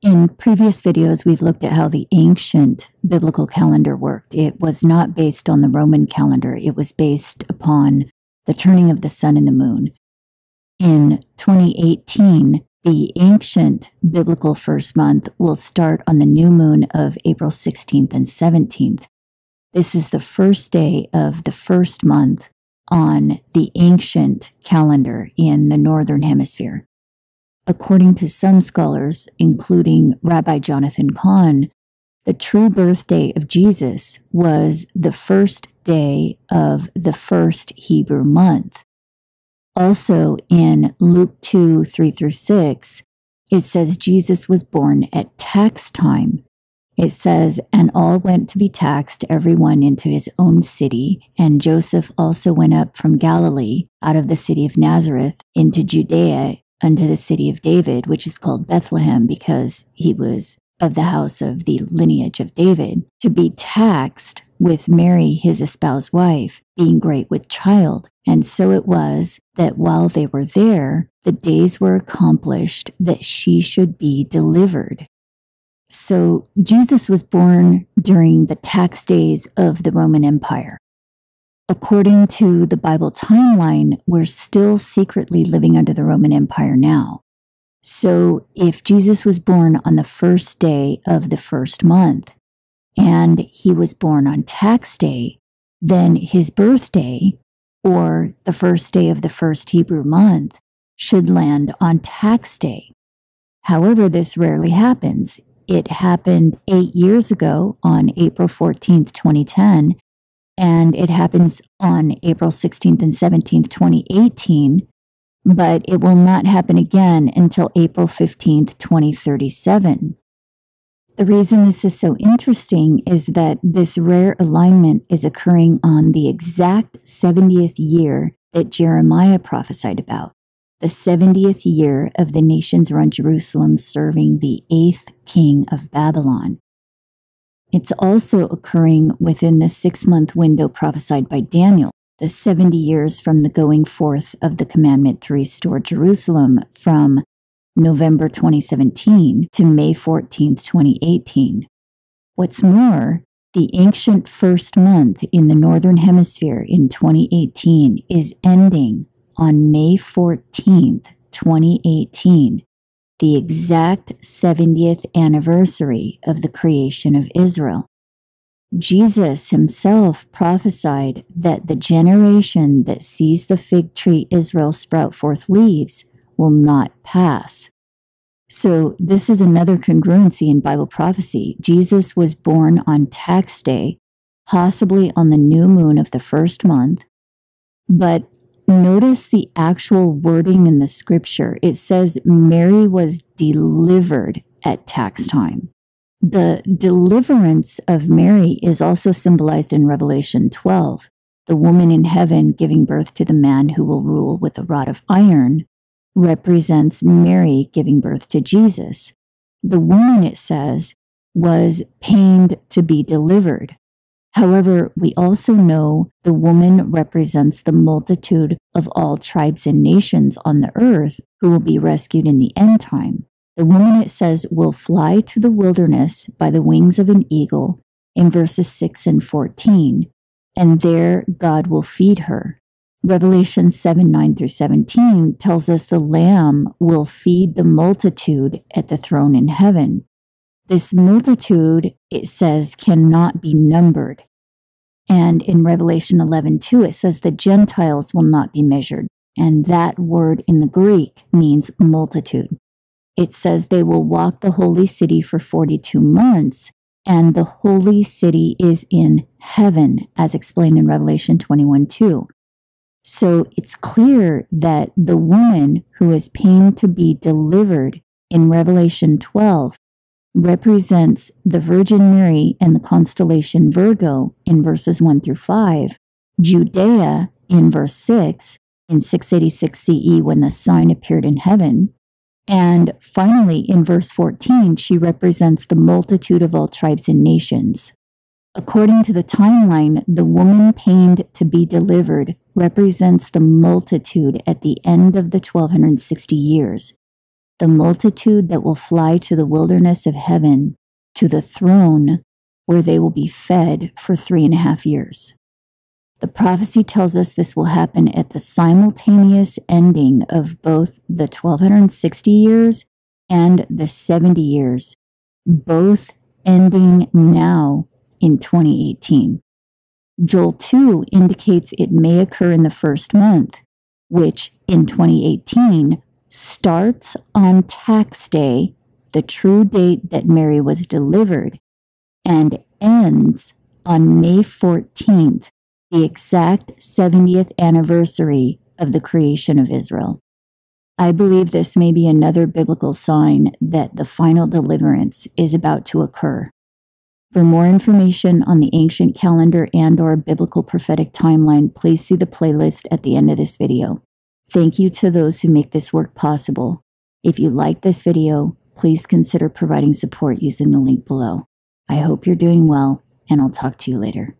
In previous videos, we've looked at how the ancient biblical calendar worked. It was not based on the Roman calendar. It was based upon the turning of the sun and the moon. In 2018, the ancient biblical first month will start on the new moon of April 16th and 17th. This is the first day of the first month on the ancient calendar in the Northern Hemisphere. According to some scholars, including Rabbi Jonathan Cahn, the true birthday of Jesus was the first day of the first Hebrew month. Also in Luke 2, 3-6, it says Jesus was born at tax time. It says, and all went to be taxed, everyone into his own city, and Joseph also went up from Galilee, out of the city of Nazareth, into Judea, unto the city of David, which is called Bethlehem, because he was of the house of the lineage of David, to be taxed with Mary, his espoused wife, being great with child. And so it was that while they were there, the days were accomplished that she should be delivered. So Jesus was born during the tax days of the Roman Empire. According to the Bible timeline, we're still secretly living under the Roman Empire now. So if Jesus was born on the first day of the first month, and he was born on tax day, then his birthday, or the first day of the first Hebrew month, should land on tax day. However, this rarely happens. It happened 8 years ago on April 14th, 2010, and it happens on April 16th and 17th, 2018, but it will not happen again until April 15th, 2037. The reason this is so interesting is that this rare alignment is occurring on the exact 70th year that Jeremiah prophesied about, the 70th year of the nations around Jerusalem serving the 8th king of Babylon. It's also occurring within the 6-month window prophesied by Daniel, the 70 years from the going forth of the commandment to restore Jerusalem from November 2017 to May 14th, 2018. What's more, the ancient first month in the Northern Hemisphere in 2018 is ending on May 14th, 2018. The exact 70th anniversary of the creation of Israel. Jesus himself prophesied that the generation that sees the fig tree Israel sprout forth leaves will not pass. So this is another congruency in Bible prophecy. Jesus was born on tax day, possibly on the new moon of the first month, but notice the actual wording in the scripture. It says Mary was delivered at tax time. The deliverance of Mary is also symbolized in Revelation 12. The woman in heaven giving birth to the man who will rule with a rod of iron represents Mary giving birth to Jesus. The woman, it says, was pained to be delivered. However, we also know the woman represents the multitude of all tribes and nations on the earth who will be rescued in the end time. The woman, it says, will fly to the wilderness by the wings of an eagle in verses 6 and 14, and there God will feed her. Revelation 7, 9-17 tells us the Lamb will feed the multitude at the throne in heaven. This multitude, it says, cannot be numbered. And in Revelation 11:2, it says the Gentiles will not be measured. And that word in the Greek means multitude. It says they will walk the holy city for 42 months, and the holy city is in heaven, as explained in Revelation 21:2. So it's clear that the woman who is pained to be delivered in Revelation 12 represents the Virgin Mary and the constellation Virgo in verses 1-5, Judea in verse 6, in 686 CE when the sign appeared in heaven, and finally in verse 14 she represents the multitude of all tribes and nations. According to the timeline, the woman pained to be delivered represents the multitude at the end of the 1260 years. the multitude that will fly to the wilderness of heaven, to the throne where they will be fed for 3.5 years. The prophecy tells us this will happen at the simultaneous ending of both the 1260 years and the 70 years, both ending now in 2018. Joel 2 indicates it may occur in the first month, which in 2018 starts on tax day, the true date that Mary was delivered, and ends on May 14th, the exact 70th anniversary of the creation of Israel. I believe this may be another biblical sign that the final deliverance is about to occur. For more information on the ancient calendar and/or biblical prophetic timeline, please see the playlist at the end of this video. Thank you to those who make this work possible. If you like this video, please consider providing support using the link below. I hope you're doing well, and I'll talk to you later.